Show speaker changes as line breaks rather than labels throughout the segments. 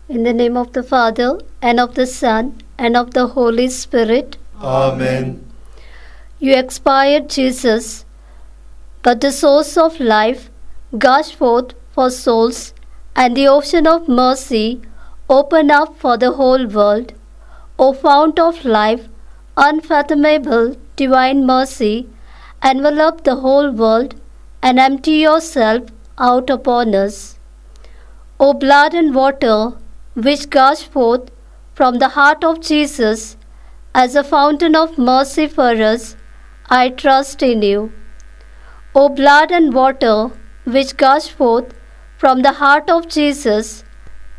In the name of the Father, and of the Son, and of the Holy Spirit.
Amen.
You expired, Jesus, but the source of life gushed forth for souls, and the ocean of mercy opened up for the whole world. O fount of life, unfathomable divine mercy, envelop the whole world and empty yourself out upon us. O blood and water, which gushed forth from the heart of Jesus as a fountain of mercy for us, I trust in you. O blood and water, which gushed forth from the heart of Jesus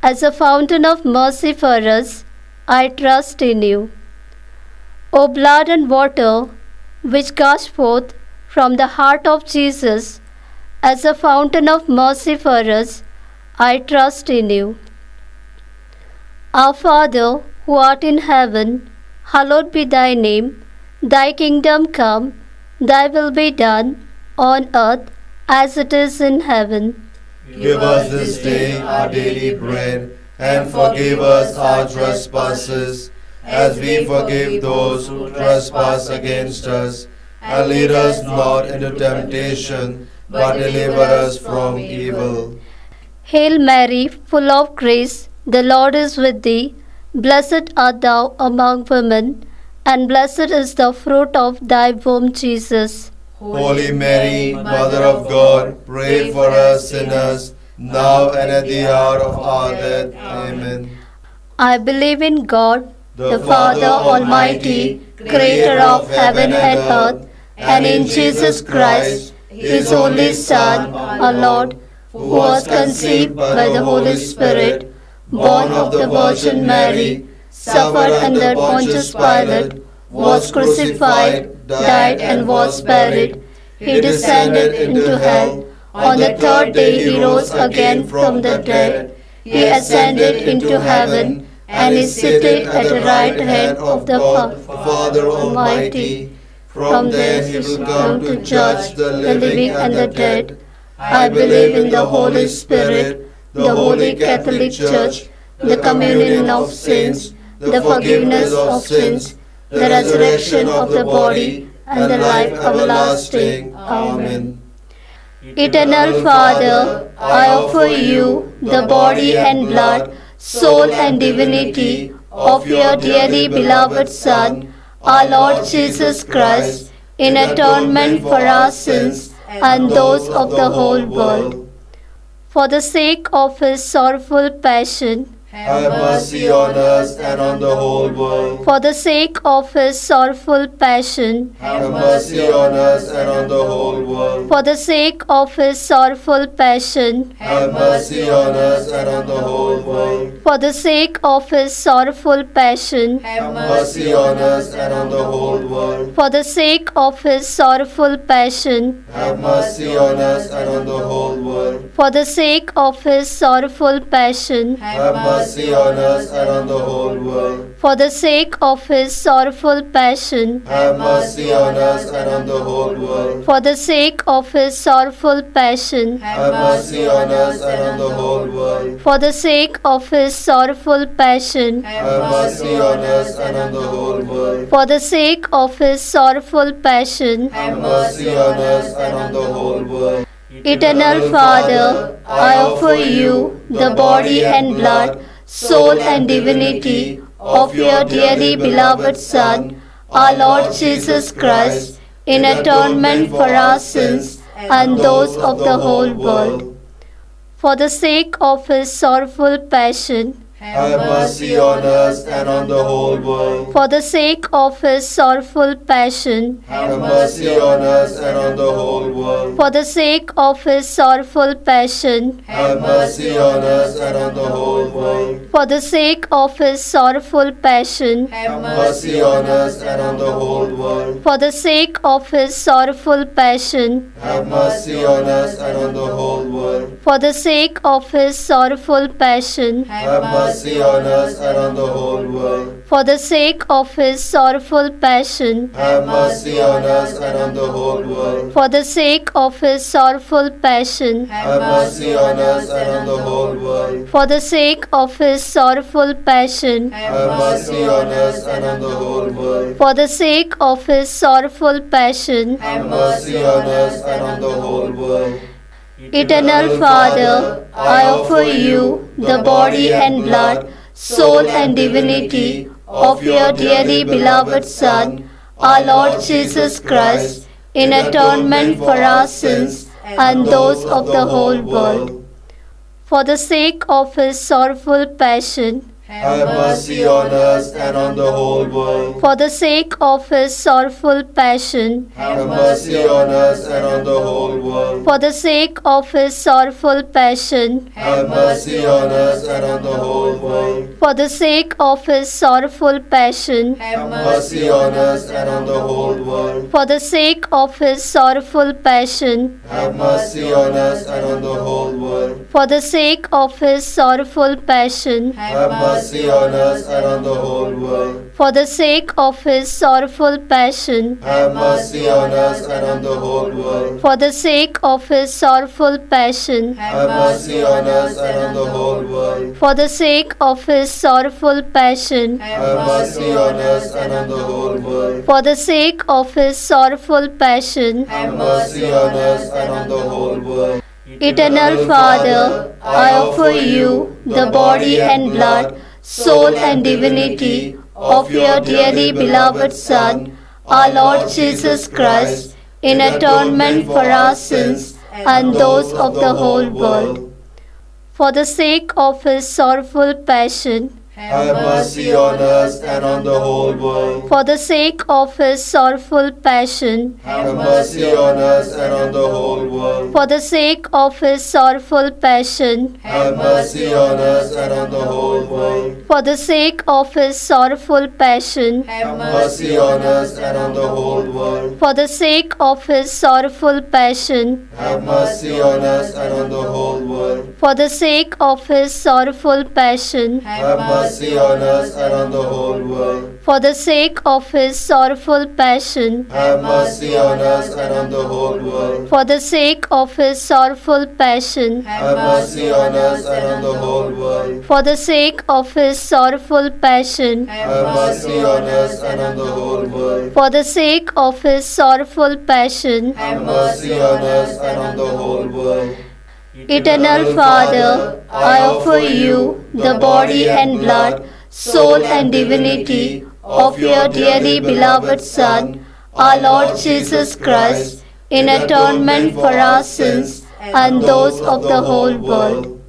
as a fountain of mercy for us, I trust in you. O blood and water, which gushed forth from the heart of Jesus as a fountain of mercy for us, I trust in you. Our Father, who art in heaven, hallowed be thy name. Thy kingdom come, thy will be done, on earth as it is in heaven.
Give us this day our daily bread, and forgive us our trespasses, as we forgive those who trespass against us. And lead us not into temptation, but deliver us from evil.
Hail Mary, full of grace, the Lord is with thee. Blessed art thou among women, and blessed is the fruit of thy womb, Jesus.
Holy Mary, Mother of God, pray for us sinners, now and at the hour of our death. Amen.
I believe in God, the Father Almighty, creator of heaven and earth, and in Jesus Christ, his only Son, our Lord, who was conceived by the Holy Spirit, born of the Virgin Mary, suffered under Pontius Pilate, was crucified, died, and was buried. He descended into hell. On the third day he rose again from the dead. He ascended into heaven, and is seated at the right hand of the Father Almighty. From there he will come to judge the living and the dead. I believe in the Holy Spirit, the Holy Catholic Church, the communion of saints, the forgiveness of sins, the resurrection of the body, and the life everlasting. Amen. Eternal Father, I offer you the body and blood, soul and divinity of your dearly beloved Son, our Lord Jesus Christ, in atonement for our sins and those of the whole world. For the sake of his sorrowful passion,
have mercy on us and on the whole world.
For the sake of his sorrowful passion,
have mercy on us and on the whole world.
For the sake of his sorrowful passion,
have mercy on us and on the whole world.
For the sake of his sorrowful passion,
have mercy on us and on the whole world.
For the sake of his sorrowful passion,
have mercy on us and on the whole world.
For the sake of his sorrowful passion,
have mercy on us and on the whole world.
For the sake of his sorrowful passion,
have mercy on us and on the whole world.
For the sake of his sorrowful passion,
have mercy on us and on the whole world.
For the sake of his sorrowful passion,
have mercy on us and on the whole world.
For the sake of his sorrowful passion,
have mercy on us and on the whole world.
Eternal Father, I offer you the body and blood, soul and divinity of your dearly beloved Son, our Lord Jesus Christ, in atonement for our sins and those of the whole world. For the sake of his sorrowful passion,
have mercy on us and on the whole world.
For the sake of his sorrowful passion,
have mercy on us and on the whole world.
For the sake of his sorrowful passion,
have mercy on us and on the whole world.
For the sake of his sorrowful passion,
have mercy on us and on the whole world.
For the sake of his sorrowful passion,
have mercy on us and on the whole world.
For the sake of his sorrowful passion,
have mercy on us and on the whole world.
For the sake of his sorrowful passion,
have mercy on us and on the whole world.
for the sake of his sorrowful passion,
Have mercy on us and on the whole world.
for the sake of his sorrowful passion,
Have mercy on us and on the whole world.
for the sake of his sorrowful passion.
Have mercy on us and on the whole world.
Eternal Father, I offer you the body and blood, soul and divinity of your dearly beloved Son, our Lord Jesus Christ, in atonement for our sins and those of the whole world. For the sake of his sorrowful passion,
Have mercy on us and on the whole world.
for the sake of his sorrowful passion,
Have mercy on us and on the whole world.
for the sake of his sorrowful passion,
Have mercy on us and on the whole world.
for the sake of his sorrowful passion,
Have mercy on us and on the whole world.
for the sake of his sorrowful passion,
Have mercy on us and on the whole world.
for the sake of his sorrowful passion,
Have mercy on us and on the whole world.
for the sake of his sorrowful passion,
Have mercy on us and on the whole world.
for the sake of his sorrowful passion,
Have mercy on us and on the whole world.
for the sake of his sorrowful passion,
Have mercy on us and on the whole world.
for the sake of his sorrowful passion.
Have mercy on us and on the whole world.
Eternal Father, I offer you the body and blood, soul and divinity of your dearly beloved Son, our Lord Jesus Christ, in atonement for our sins and those of the whole world. For the sake of his sorrowful passion,
Have mercy on us and on the whole world.
for the sake of his sorrowful passion,
Have mercy on us and on the whole world.
for the sake of his sorrowful passion,
Have mercy on us and on the whole world.
for the sake of his sorrowful passion,
Have mercy on us and on the whole world.
for the sake of his sorrowful passion,
Have mercy on us and on the whole world.
for the sake of his sorrowful passion,
Have mercy on us and on the whole world.
for the sake of his sorrowful passion,
Have mercy on us and on the whole world.
for the sake of his sorrowful passion,
Have mercy on us and on the whole world.
for the sake of his sorrowful passion,
Have mercy on us and on the whole world.
for the sake of his sorrowful passion.
Have mercy on us and on the whole world.
Eternal Father, I offer you the body and blood, soul and divinity of your dearly beloved Son, our Lord Jesus Christ, in atonement for our sins and those of the whole world.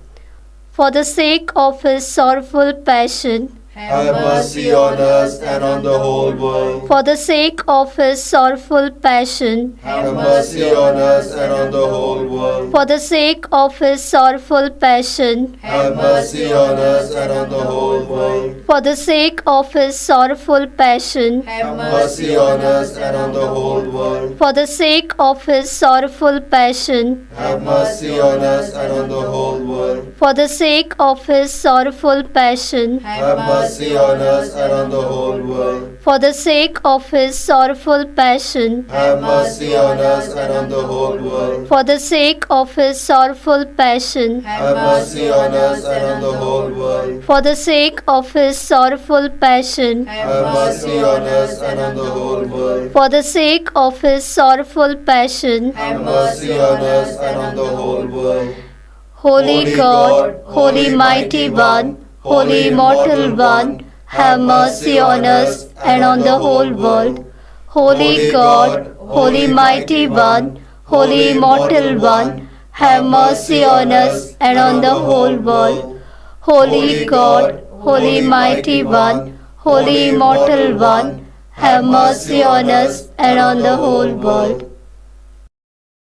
For the sake of his sorrowful passion,
Have mercy on us and on the whole world.
for the sake of his sorrowful passion,
Have mercy on us and on the whole world.
for the sake of his sorrowful passion,
Have mercy on us and on the whole world.
for the sake of his sorrowful passion,
Have mercy on us and on the whole world.
for the sake of his sorrowful passion,
Have mercy on us and on the whole world.
for the sake of his sorrowful passion,
Have mercy on us and on the whole world.
for the sake of his sorrowful passion,
Have mercy on us and on the whole world.
for the sake of his sorrowful passion,
Have mercy on us and on the whole world.
for the sake of his sorrowful passion,
Have mercy on us and on the whole world.
for the sake of his sorrowful passion.
Have mercy on us and on the whole world.
Holy God, Holy Mighty One, Holy Immortal One, have mercy on us and on the whole world. Holy God, Holy Mighty One, Holy Immortal One, have mercy on us and on the whole world. Holy God, Holy Mighty One, Holy Immortal One, have mercy on us and on the whole world.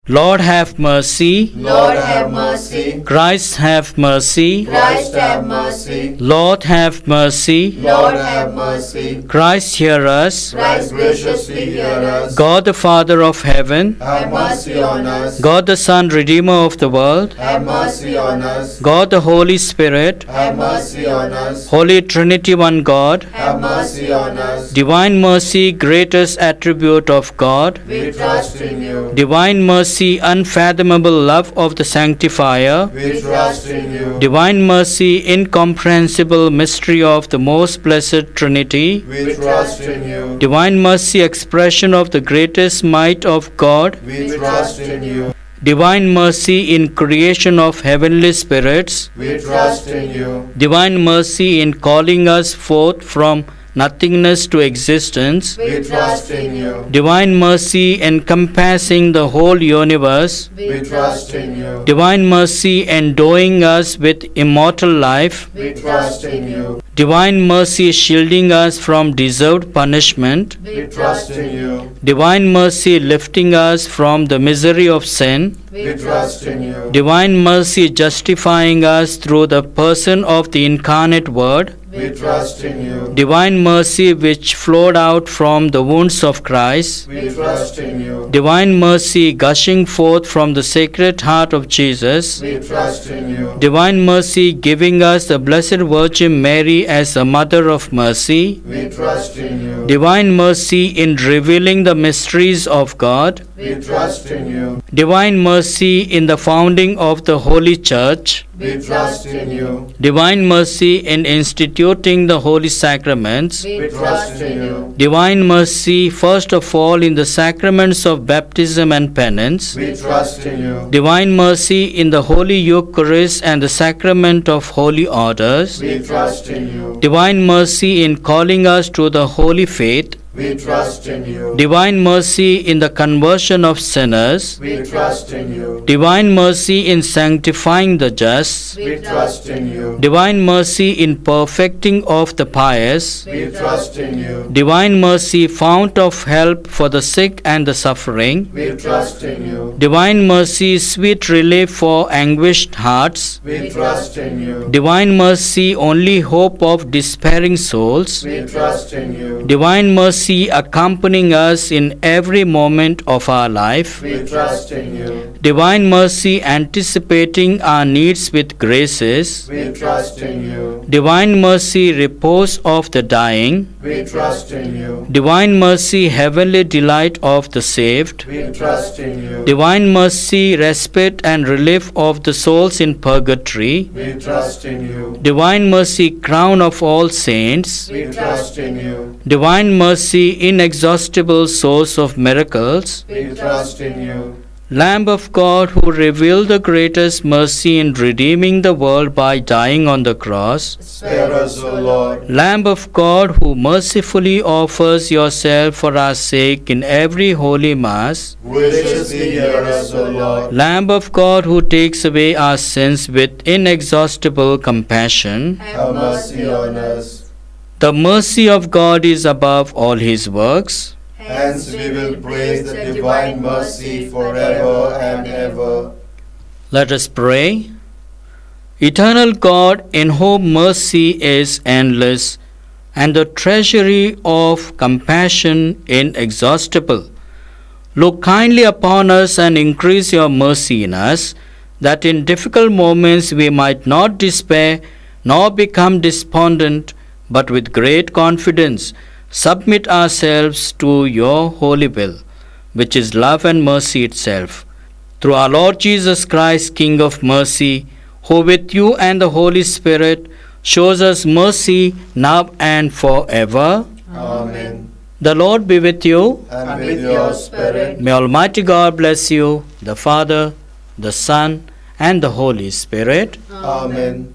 Lord have mercy.
Lord have mercy.
Christ have mercy.
Christ have mercy.
Lord have mercy.
Lord have mercy.
Christ hear us.
Christ graciously hear us.
God the Father of heaven,
Have mercy on us.
God the Son, Redeemer of the world,
Have mercy on us.
God the Holy Spirit,
Have mercy on us.
Holy Trinity, one God,
Have mercy on us.
Divine mercy, greatest attribute of God,
We trust in you.
Divine mercy, unfathomable love of the Sanctifier,
We trust in you.
Divine mercy, incomprehensible mystery of the most blessed Trinity,
We trust in you.
Divine mercy, expression of the greatest might of God,
We trust in you.
Divine mercy in creation of heavenly spirits,
We trust in you.
Divine mercy in calling us forth from nothingness to existence,
We trust in you.
Divine mercy encompassing the whole universe,
We trust in you.
Divine mercy endowing us with immortal life,
We trust in you.
Divine mercy shielding us from deserved punishment,
We trust in you.
Divine mercy lifting us from the misery of sin,
We trust in you.
Divine mercy justifying us through the person of the incarnate Word,
We trust in you.
Divine mercy which flowed out from the wounds of Christ,
We trust in you.
Divine mercy gushing forth from the Sacred Heart of Jesus,
We trust in you.
Divine mercy giving us the Blessed Virgin Mary as the Mother of Mercy,
We trust in you.
Divine mercy in revealing the mysteries of God,
We trust in you.
Divine mercy in the founding of the Holy Church,
We trust in you.
Divine mercy in instituting the holy sacraments,
We trust in you.
Divine mercy first of all in the sacraments of baptism and penance,
We trust in you.
Divine mercy in the Holy Eucharist and the sacrament of holy orders,
We trust in you.
Divine mercy in calling us to the holy faith,
We trust in you.
Divine mercy in the conversion of sinners,
We trust in you.
Divine mercy in sanctifying the just,
We trust in you.
Divine mercy in perfecting of the pious,
We trust in you.
Divine mercy fount of help for the sick and the suffering,
We trust in you.
Divine mercy sweet relief for anguished hearts,
We trust in you.
Divine mercy only hope of despairing souls,
We trust in you.
Divine mercy accompanying us in every moment of our life,
We trust in you.
Divine mercy anticipating our needs with graces,
We trust in you.
Divine mercy repose of the dying,
We trust in you.
Divine mercy heavenly delight of the saved,
We trust in you.
Divine mercy respite and relief of the souls in purgatory,
We trust in you.
Divine mercy crown of all saints,
We trust in you.
Divine mercy inexhaustible source of miracles,
We trust in you.
Lamb of God who revealed the greatest mercy in redeeming the world by dying on the cross,
Spare us, O Lord.
Lamb of God who mercifully offers yourself for our sake in every holy mass,
Graciously hear us, O Lord.
Lamb of God who takes away our sins with inexhaustible compassion,
Have mercy on us.
the mercy of God is above all his works.
Hence we will praise the divine mercy forever and ever.
Let us pray. Eternal God, in whom mercy is endless and the treasury of compassion inexhaustible, look kindly upon us and increase your mercy in us, that in difficult moments we might not despair nor become despondent, but with great confidence submit ourselves to your holy will, which is love and mercy itself. Through our Lord Jesus Christ, King of mercy, who with you and the Holy Spirit shows us mercy now and forever.
Amen.
The Lord be with you.
And with your spirit.
May Almighty God bless you, the Father, the Son, and the Holy Spirit.
Amen.